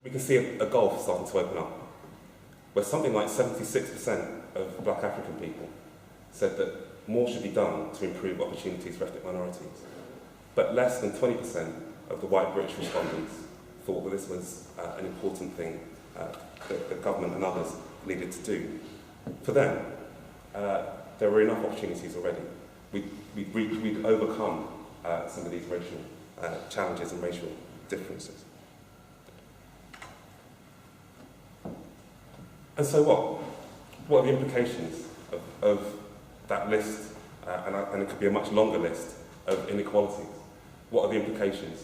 We can see a gulf starting to open up, where something like 76% of black African people said that more should be done to improve opportunities for ethnic minorities. But less than 20% of the white British respondents thought that this was an important thing that the government and others needed to do. For them, there were enough opportunities already. We'd overcome some of these racial challenges and racial differences. And so what? What are the implications of that list, and it could be a much longer list, of inequalities? What are the implications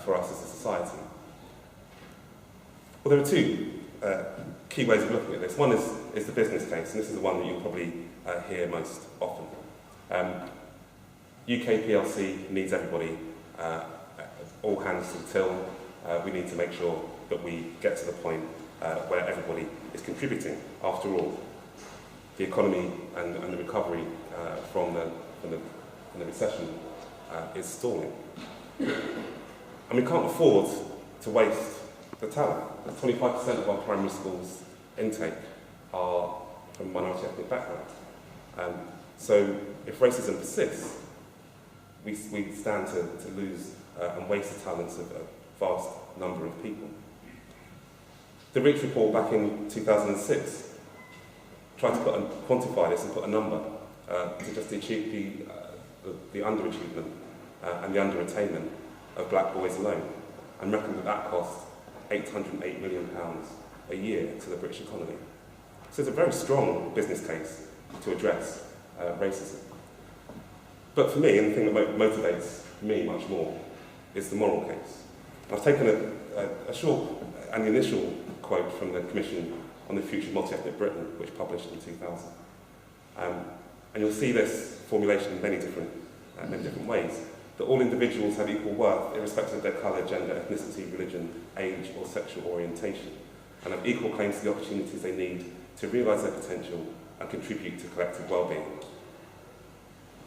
for us as a society? Well, there are two key ways of looking at this. One is the business case, and this is the one that you'll probably hear most often. UK PLC needs everybody, all hands to the till. We need to make sure that we get to the point where everybody is contributing. After all, the economy and the recovery from the recession is stalling. And we can't afford to waste the talent. 25% of our primary schools intake are from minority ethnic backgrounds. So if racism persists, we stand to lose and waste the talents of a vast number of people. The Rich report back in 2006 tried to quantify this and put a number to just achieve the underachievement and the underattainment of black boys alone, and reckoned that cost £808 million a year to the British economy. So it's a very strong business case to address racism. But for me, and the thing that motivates me much more, is the moral case. I've taken a short and initial quote from the Commission on the Future of Multi-Ethnic Britain, which published in 2000. And you'll see this formulation in many different ways, that all individuals have equal worth, irrespective of their colour, gender, ethnicity, religion, age, or sexual orientation, and have equal claims to the opportunities they need to realise their potential and contribute to collective well-being.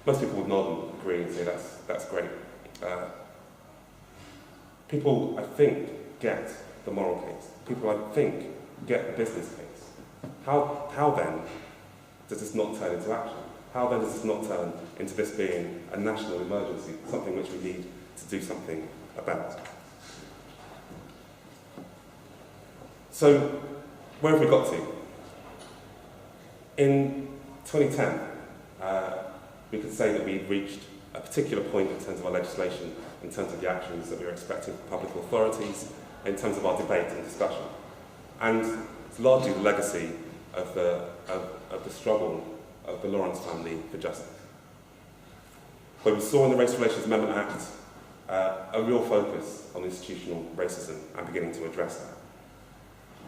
Most people would nod and agree and say that's great. People, I think, get the moral case. People, I think, get the business case. How then does this not turn into action? How then does this not turn into this being a national emergency, something which we need to do something about? So, where have we got to? In 2010, we could say that we've reached a particular point in terms of our legislation, in terms of the actions that we were expecting from public authorities, in terms of our debate and discussion. And it's largely the legacy of the struggle of the Lawrence family for justice, where we saw in the Race Relations Amendment Act a real focus on institutional racism and beginning to address that,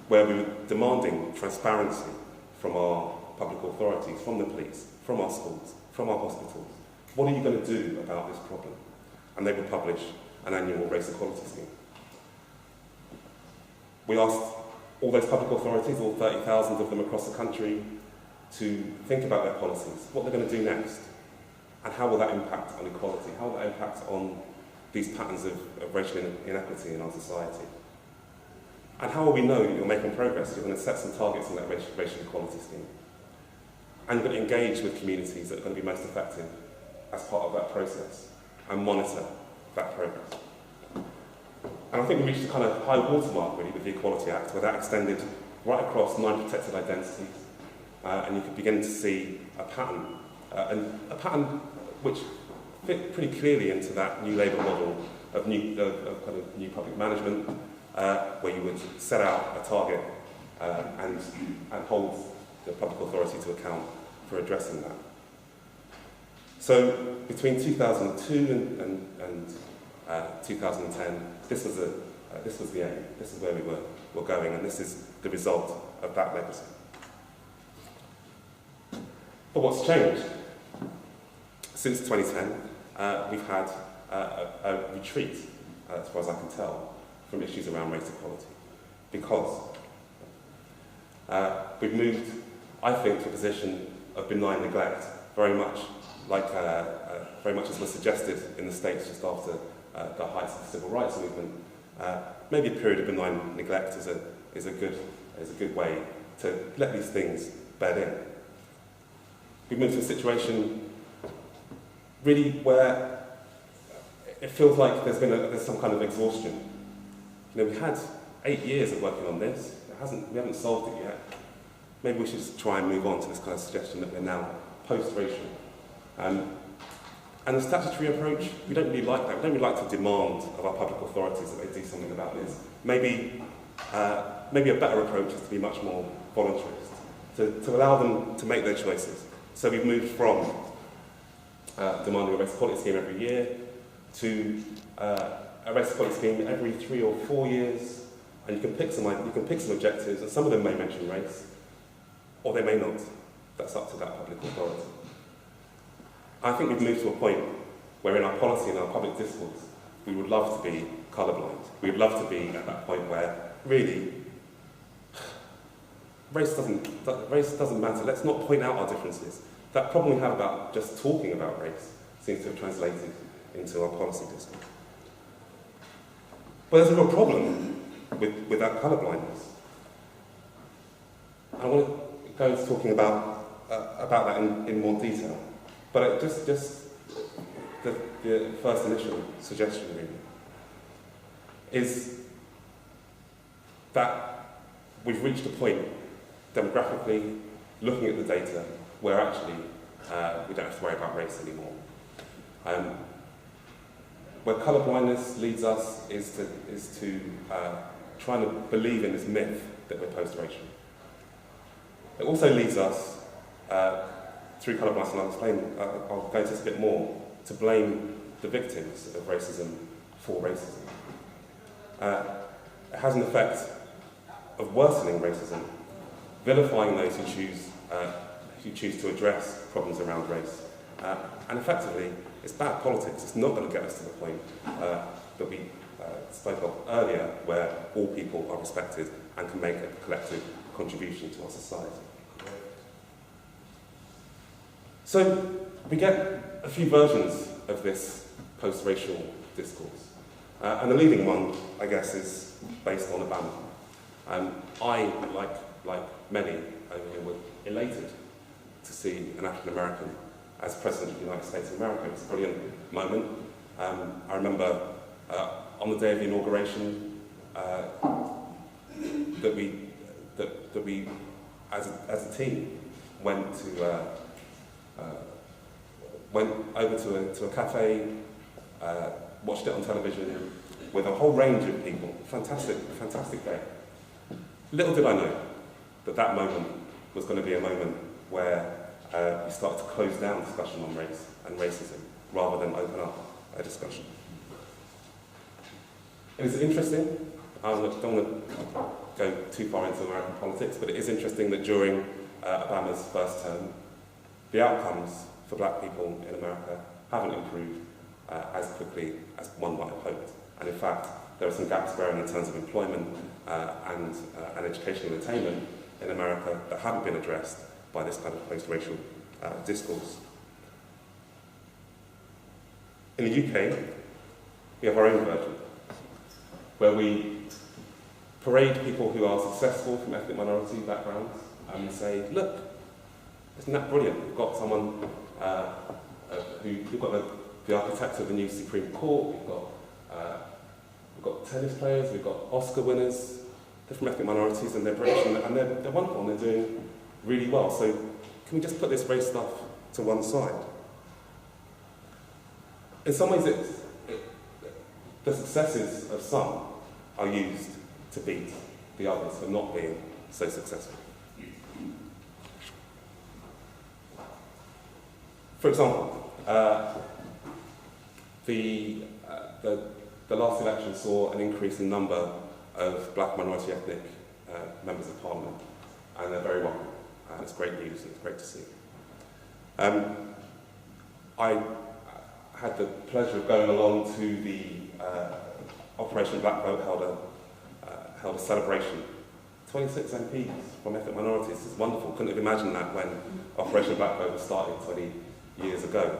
where we were demanding transparency from our public authorities, from the police, from our schools, from our hospitals. What are you going to do about this problem? And they would publish an annual race equality scheme. We asked all those public authorities, all 30,000 of them across the country, to think about their policies, what they're going to do next, and how will that impact on equality, how will that impact on these patterns of racial inequity in our society. And how will we know that you're making progress? You're going to set some targets in that racial equality scheme. And you're going to engage with communities that are going to be most effective as part of that process and monitor that progress. And I think we reached a kind of high watermark really with the Equality Act, where that extended right across 9 protected identities. And you could begin to see a pattern, and a pattern which fit pretty clearly into that new Labour model of kind of new public management, where you would set out a target and hold the public authority to account for addressing that. So between 2002 and 2010, this was the aim. This is where we were going, and this is the result of that legacy. But what's changed? Since 2010, we've had a retreat, as far as I can tell, from issues around race equality. Because we've moved, I think, to a position of benign neglect, very much as was suggested in the States just after the heights of the civil rights movement, Maybe a period of benign neglect is a good way to let these things bed in. We've moved to a situation really where it feels like there's some kind of exhaustion. We had 8 years of working on this. We haven't solved it yet. Maybe we should just try and move on to this kind of suggestion that we're now post-racial. And the statutory approach, we don't really like that. We don't really like to demand of our public authorities that they do something about this. Maybe a better approach is to be much more voluntarist, to allow them to make their choices. So we've moved from demanding a race equality scheme every year to a race equality scheme every 3 or 4 years, and you can pick some objectives, and some of them may mention race, or they may not. That's up to that public authority. I think we've moved to a point where in our policy and our public discourse, we would love to be colourblind. We would love to be at that point where, really, race doesn't matter. Let's not point out our differences. That problem we have about just talking about race seems to have translated into our policy discourse. But there's a real problem with that colourblindness. I want to go into talking about that in more detail. But just the first initial suggestion really is that we've reached a point demographically, looking at the data, where actually we don't have to worry about race anymore. Where colourblindness leads us is to trying to believe in this myth that we're post-racial. It also leads us, through colourblindness, and I'll go into this a bit more, to blame the victims of racism for racism. It has an effect of worsening racism, vilifying those who choose to address problems around race. And effectively, it's bad politics. It's not going to get us to the point that we spoke of earlier, where all people are respected and can make a collective contribution to our society. So we get a few versions of this post-racial discourse. And the leading one, I guess, is based on Obama. I, like many over here, were elated to see an African American as President of the United States of America. It was a brilliant moment. I remember on the day of the inauguration that we as a team went over to a cafe, watched it on television with a whole range of people. Fantastic day. Little did I know that moment was going to be a moment where we started to close down discussion on race and racism rather than open up a discussion. It was interesting. I don't want to go too far into American politics, but it is interesting that during Obama's first term, the outcomes for black people in America haven't improved as quickly as one might have hoped. And in fact, there are some gaps growing in terms of employment and educational attainment in America that haven't been addressed by this kind of post-racial discourse. In the UK, we have our own version, where we parade people who are successful from ethnic minority backgrounds, and we say, look, isn't that brilliant? We've got someone we've got the architect of the new Supreme Court, we've got tennis players, we've got Oscar winners, they're from ethnic minorities, and they're British, and they're wonderful, and they're doing really well. So can we just put this race stuff to one side? In some ways, the successes of some are used to beat the others for not being so successful. For example, the last election saw an increase in number of black minority ethnic members of parliament, and they're very welcome, and it's great news, and it's great to see. I had the pleasure of going along to the Operation Black Vote held a celebration. 26 MPs from ethnic minorities is wonderful. Couldn't have imagined that when Operation Black Vote was started 20 years ago.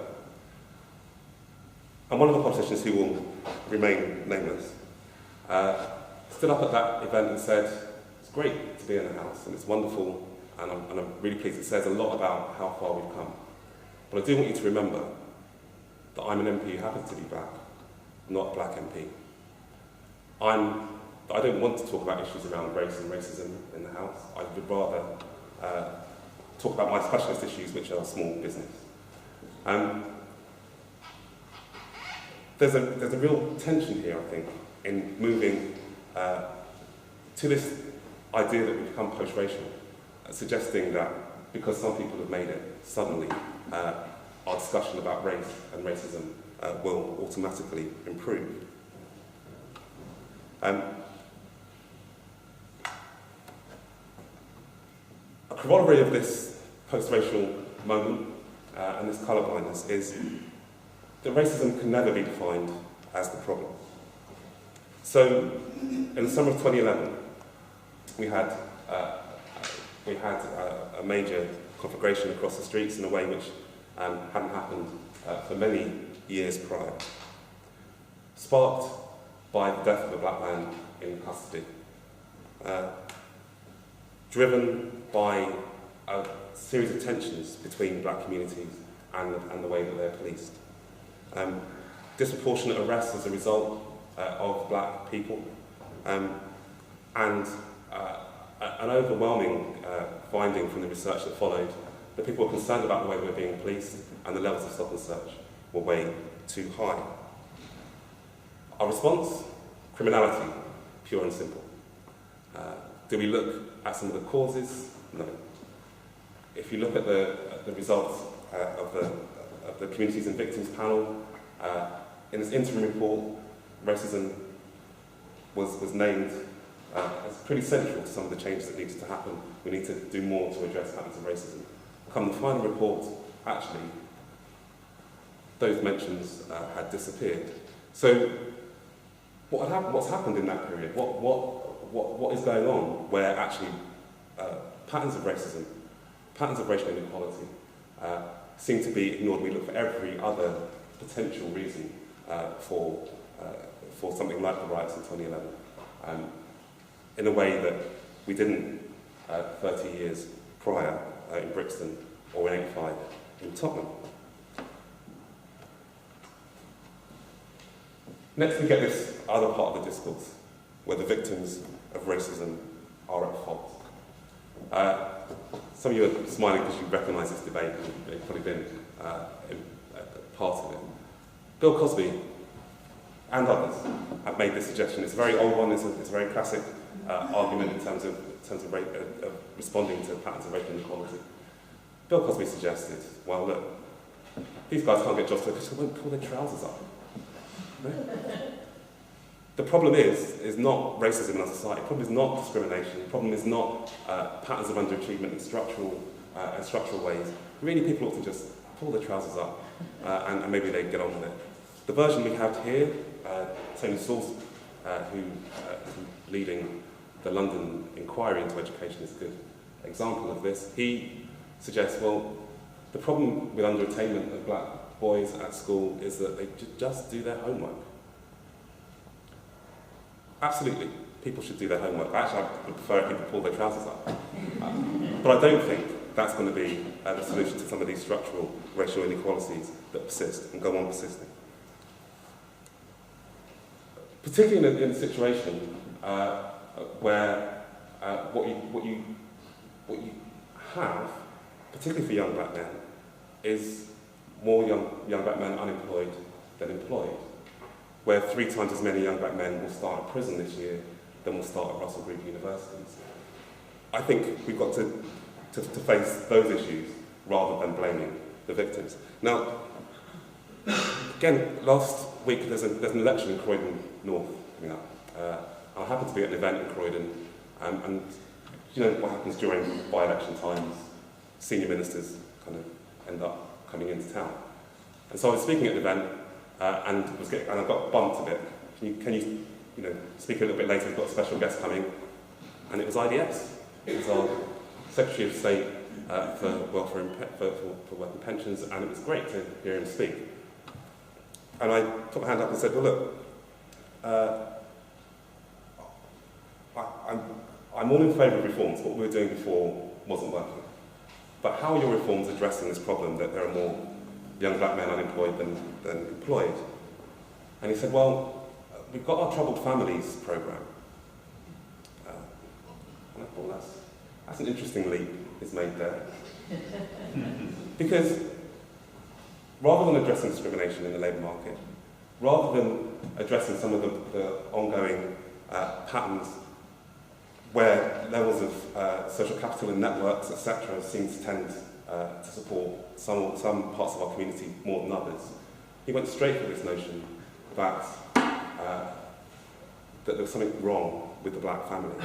And one of the politicians who will remain nameless stood up at that event and said, it's great to be in the House and it's wonderful, and I'm really pleased. It says a lot about how far we've come. But I do want you to remember that I'm an MP who happens to be black, not a black MP. I don't want to talk about issues around race and racism in the House. I would rather talk about my specialist issues, which are small business. There's a real tension here, I think, in moving to this idea that we've become post-racial, suggesting that because some people have made it, suddenly our discussion about race and racism will automatically improve. A corollary of this post-racial moment and this colourblindness is that racism can never be defined as the problem. So, in the summer of 2011, we had a major conflagration across the streets in a way which hadn't happened for many years prior, sparked by the death of a black man in custody, driven by a series of tensions between black communities and the way that they're policed. Disproportionate arrests as a result of black people, and an overwhelming finding from the research that followed that people were concerned about the way they were being policed and the levels of stop and search were way too high. Our response? Criminality, pure and simple. Do we look at some of the causes? No. If you look at the results of the Communities and Victims panel, in this interim report, racism was named as pretty central to some of the changes that needed to happen. We need to do more to address patterns of racism. Come the final report, actually, those mentions had disappeared. So, what's happened in that period? What is going on where actually patterns of racism, patterns of racial inequality seem to be ignored? We look for every other potential reason for something like the riots in 2011, in a way that we didn't 30 years prior in Brixton or in 85 in Tottenham. Next we get this other part of the discourse, where the victims of racism are at fault. Some of you are smiling because you recognise this debate, and you've probably been part of it. Bill Cosby and others have made this suggestion. It's a very old one, it's a very classic argument in terms of responding to patterns of racial inequality. Bill Cosby suggested, well look, these guys can't get justice because they won't pull their trousers up. The problem is not racism in our society. The problem is not discrimination. The problem is not patterns of underachievement in structural ways. Really, people ought to just pull their trousers up and maybe they get on with it. The version we have here, Tony Sauce, who is leading the London inquiry into education, is a good example of this. He suggests, well, the problem with underattainment of black boys at school is that they just do their homework. Absolutely, people should do their homework. Actually, I would prefer if people pull their trousers up. But I don't think that's going to be the solution to some of these structural racial inequalities that persist and go on persisting. Particularly in a situation where what you have, particularly for young black men, is more young black men unemployed than employed, where 3 times as many young black men will start at prison this year than will start at Russell Group universities. I think we've got to face those issues rather than blaming the victims. Now, again, last week there's an election in Croydon North coming up. I happened to be at an event in Croydon, and you know what happens during by-election times, senior ministers kind of end up coming into town. And so I was speaking at an event, and I got bumped a bit. Can you speak a little bit later? We've got a special guest coming, and it was IDS. It was our Secretary of State for Welfare for Work and Pensions, and it was great to hear him speak. And I put my hand up and said, well, look, I'm all in favour of reforms. What we were doing before wasn't working. But how are your reforms addressing this problem that there are more young black men unemployed than employed? And he said, well, we've got our Troubled Families programme. And I thought, that's an interesting leap is made there. Because rather than addressing discrimination in the labour market, rather than addressing some of the ongoing patterns where levels of social capital and networks, etc., seem to tend to support some parts of our community more than others, he went straight for this notion that there was something wrong with the black family.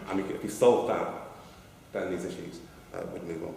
And if we solved that, then these issues would move on.